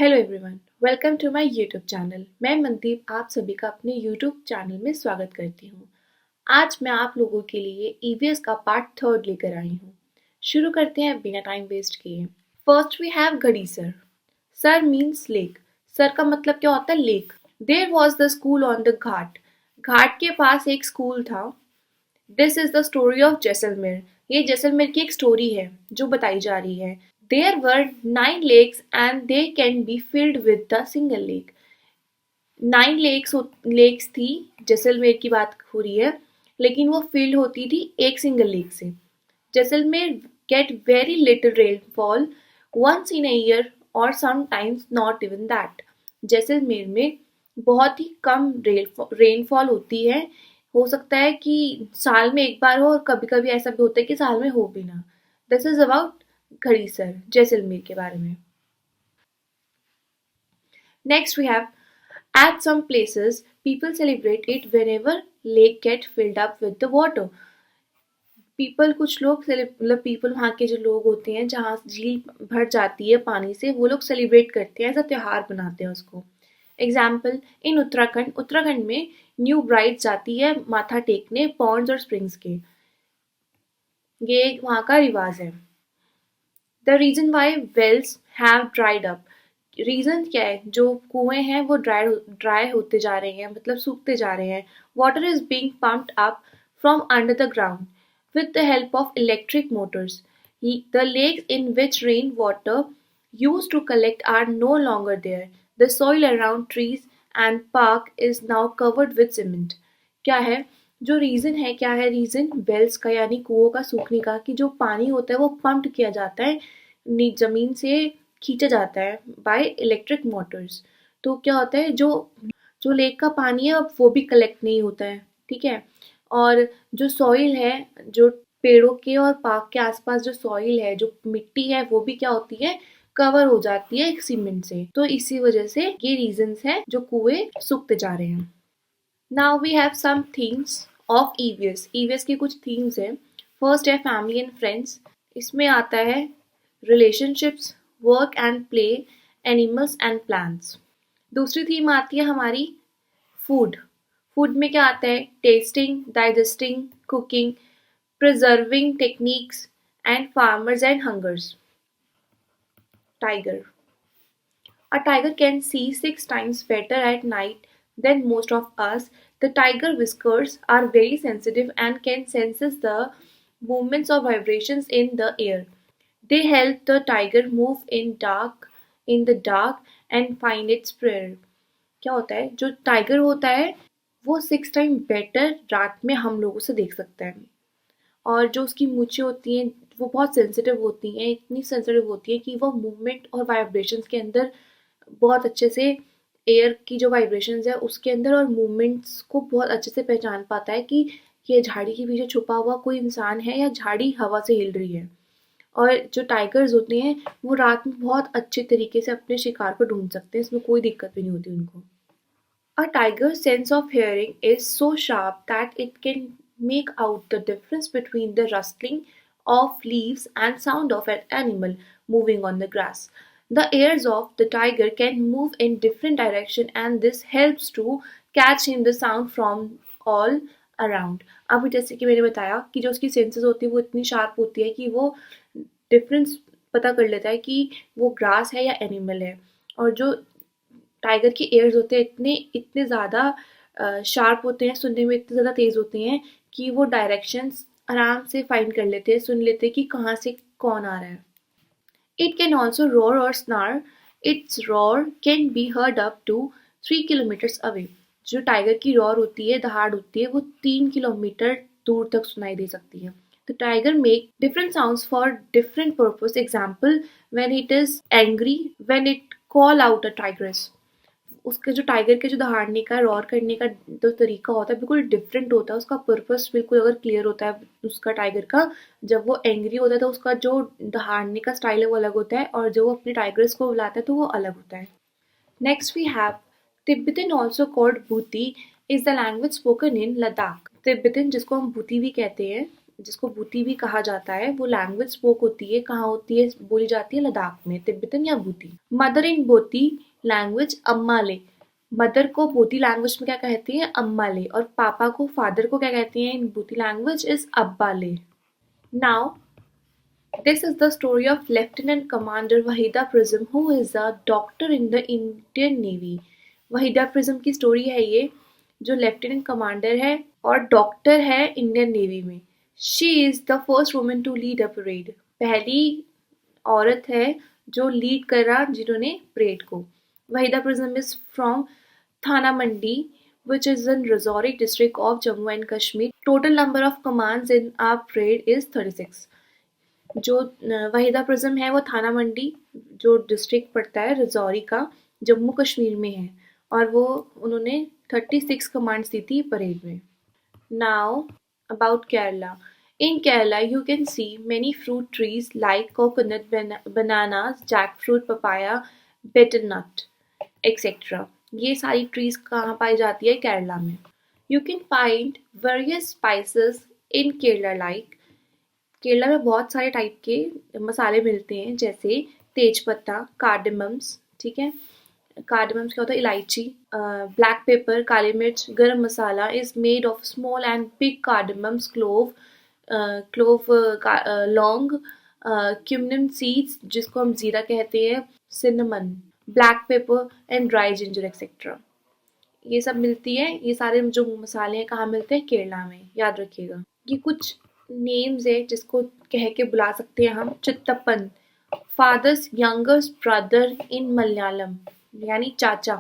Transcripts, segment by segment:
Hello everyone, welcome to my YouTube channel. मैं मनदीप आप सभी का अपने यूट्यूब चैनल में स्वागत करती हूँ। आज मैं आप लोगों के लिए ईवीएस का पार्ट थर्ड लेकर आई हूँ। शुरू करते हैं बिना टाइम वेस्ट किए। First we have Gadisar. सर मीन्स लेक। सर का मतलब क्या होता है? Lake. There was the school on the ghat. घाट के पास एक स्कूल था। This is the story of Jaisalmer. ये जैसलमेर की एक स्टोरी है जो बताई जा रही है। There were 9 lakes and they can be filled with a single lake. 9 lakes थी, जैसलमेर की बात हो रही है, लेकिन वो फिल्ड होती थी एक सिंगल लेक से। Jaisalmer get very little rainfall once in a year or sometimes not even that. Jaisalmer में बहुत ही कम रेनफॉल होती है। हो सकता है कि साल में एक बार हो और कभी कभी ऐसा भी होता है कि साल में हो भी ना। दिस इज अबाउट घड़ीसर, जैसलमेर के बारे में। Next we have at some places people celebrate it whenever lake get filled up with the water. People कुछ लोग मतलब पीपल वहाँ के जो लोग होते हैं जहाँ झील भर जाती है पानी से, वो लोग सेलिब्रेट करते हैं, ऐसा त्योहार बनाते हैं उसको। Example in Uttarakhand. उत्तराखंड में न्यू ब्राइड जाती है माथा टेकने पॉन्ड्स और स्प्रिंग्स के। ये वहाँ का रिवाज है। The reason why wells have dried up. Reason क्या है? जो कुएं हैं वो ड्राई होते जा रहे हैं, मतलब सूखते जा रहे हैं। Water is being pumped up from under the ground with the help of electric motors. The lakes in which rain water used to collect are no longer there. The soil around trees and park is now covered with cement. क्या है जो reason है? क्या है reason Wales का यानी कुओं का सूखने का? कि जो पानी होता है वो पंप किया जाता है, जमीन से खींचा जाता है बाय इलेक्ट्रिक मोटर्स। तो क्या होता है, जो जो लेक का पानी है अब वो भी कलेक्ट नहीं होता है, ठीक है। और जो सॉइल है, जो पेड़ों के और पार्क के आसपास जो सॉइल है, जो मिट्टी है, वो भी क्या होती है? कवर हो जाती है सीमेंट से। तो इसी वजह से ये रीजंस है जो कुएं सूखते जा रहे हैं। Now we have some themes of EVS. EVS की कुछ थीम्स है। फर्स्ट है फैमिली एंड फ्रेंड्स। इसमें आता है relationships, work and play, animals and plants. दूसरी थीम आती है हमारी फूड। फूड में क्या आता है? Testing, digesting, cooking, preserving techniques and farmers and hungers. Tiger. A tiger can see 6 times better at night than most of us. The tiger whiskers are very sensitive and can sense the movements or vibrations in the air. They help the tiger move in the dark and find its prey. क्या होता है? जो tiger होता है वो 6 time better रात में हम लोगों से देख सकता है। और जो उसकी मूछें होती हैं वो बहुत सेंसिटिव होती हैं, इतनी सेंसिटिव होती है कि वो मूवमेंट और वाइब्रेशंस के अंदर बहुत अच्छे से, एयर की जो वाइब्रेशंस है उसके अंदर और मूवमेंट्स को बहुत अच्छे से पहचान पाता है कि ये झाड़ी के पीछे छुपा हुआ कोई इंसान है या झाड़ी हवा से हिल रही है। और जो टाइगर्स होते हैं वो रात में बहुत अच्छे तरीके से अपने शिकार को ढूंढ सकते हैं, इसमें कोई दिक्कत भी नहीं होती उनको। A tiger's sense of hearing is so sharp that it can make out the difference between the rustling of leaves and sound of an animal moving on the grass. The ears of the tiger can move in different direction and this helps to catch him the sound from all around. अभी जैसे कि मैंने बताया कि जो उसकी senses होती है वो इतनी शार्प होती है कि वो डिफरेंस पता कर लेता है कि वो ग्रास है या एनिमल है। और जो टाइगर के एयर्स होते हैं इतने इतने ज़्यादा शार्प होते हैं, सुनने में इतने ज़्यादा तेज़ होते हैं कि वो डायरेक्शंस आराम से फाइंड कर लेते हैं, सुन लेते हैं कि कहाँ से कौन आ रहा है। इट कैन ऑल्सो रोर और snarl. Its roar can be heard up to 3 kilometres away. जो टाइगर की रोर होती है, दहाड़ होती है, वो 3 किलोमीटर दूर तक सुनाई दे सकती है। The tiger make different sounds for different purpose. Example, when it is angry, when it call out a tigress. उसके जो टाइगर के जो दहाड़ने का, रॉर करने का जो तरीका होता है बिल्कुल डिफरेंट होता है। उसका पर्पस बिल्कुल अगर क्लियर होता है उसका टाइगर का, जब वो एंग्री होता है तो उसका जो दहाड़ने का स्टाइल है वो अलग होता है और जो वो अपने टाइगर्स को बुलाता है तो वो अलग होता है। Next we have Tibetan also called Bhoti is the language spoken in Ladakh. Tibetan जिसको हम भूती भी कहते हैं जिसको भूती भी कहा जाता है, वो लैंग्वेज स्पोक होती है, कहाँ होती है, बोली जाती है लद्दाख में, तिब्बतन या भूती। Mother in Bhoti language अम्माले। Mother को बोती लैंग्वेज में क्या कहती है? अम्माले। और पापा को, फादर को क्या कहती है इन बोती लैंग्वेज? इज अब्बाले। Now this is the story of Lieutenant Commander Wahida Prism, who is a doctor in the Indian Navy. Wahida Prism की स्टोरी है ये, जो लेफ्टिनेंट कमांडर है और डॉक्टर है इंडियन नेवी में। She is the first woman to lead a parade. पहली औरत है जो लीड कर रहा जिन्होंने परेड को। वहीदा प्रिज्म इज फ्रॉम थाना मंडी which is in Rajouri district of Jammu and Kashmir. Total number of commands in our parade is 36. जो वहीदा प्रिज्म है वो थाना मंडी, जो डिस्ट्रिक्ट पड़ता है रजौरी का, जम्मू कश्मीर में है, और वो उन्होंने 36 कमांड्स दी थी परेड में। Now about Kerala. In Kerala, you can see many fruit trees like coconut, bananas, jackfruit, papaya, betel-nut, etc. ये सारी ट्रीज कहाँ पाई जाती है? केरला में। You can find various spices in Kerala like Kerala में बहुत सारे टाइप के मसाले मिलते हैं, जैसे तेजपत्ता, कार्डेमम्स, ठीक है, कार्डेमम्स क्या होता है? इलायची, ब्लैक पेपर, काली मिर्च, garam masala is made of small and big cardamoms, clove, लौंग, क्यूमिन सीड्स जिसको हम जीरा कहते हैं, cinnamon, black pepper and dry ginger etcetera. ये सब मिलती है, ये सारे जो मसाले हैं कहाँ मिलते हैं? केरला में, याद रखिएगा। ये कुछ नेम्स है जिसको कह के बुला सकते हैं हम। Chittappan, father's youngest brother in Malayalam, यानी चाचा,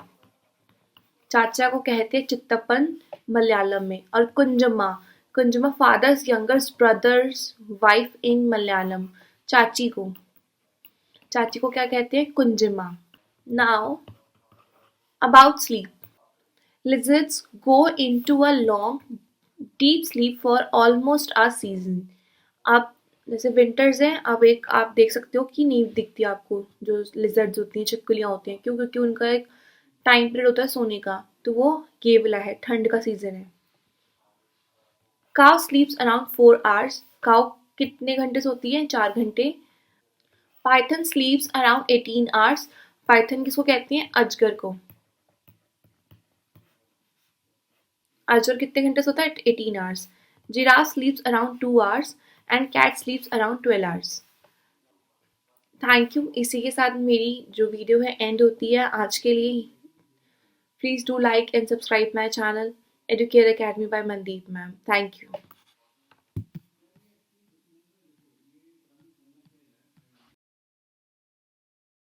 चाचा को कहते हैं चित्तप्पन मलयालम में। और कुंजम्मा, कुंजम्मा father's youngest brother's wife in Malayalam, चाची को, चाची को क्या कहते हैं? कुंजम्मा। Now about sleep. Lizards go into a long deep sleep for almost a season. आप जैसे विंटर्स हैं, अब एक आप देख सकते हो कि नींद दिखती है आपको, जो लिजर्ड्स होती हैं, छिपकलियाँ होती हैं, क्यों? क्योंकि उनका एक टाइम पीरियड होता है सोने का, तो वो ये वाला है, ठंड का सीजन है। Cow स्लीप्स around 4 hours. काउ कितने घंटे सोती है? 4 घंटे। Python स्लीप्स around 18 hours. पाइथन किसको कहते हैं? अजगर को। अजगर कितने घंटे सोता है? 18 hours. Giraffe sleeps around 2 hours and cat sleeps around 12 hours. Thank you. इसी के साथ मेरी जो वीडियो है एंड होती है आज के लिए। Please do like and subscribe my channel, Educare Academy by Mandeep ma'am. Thank you.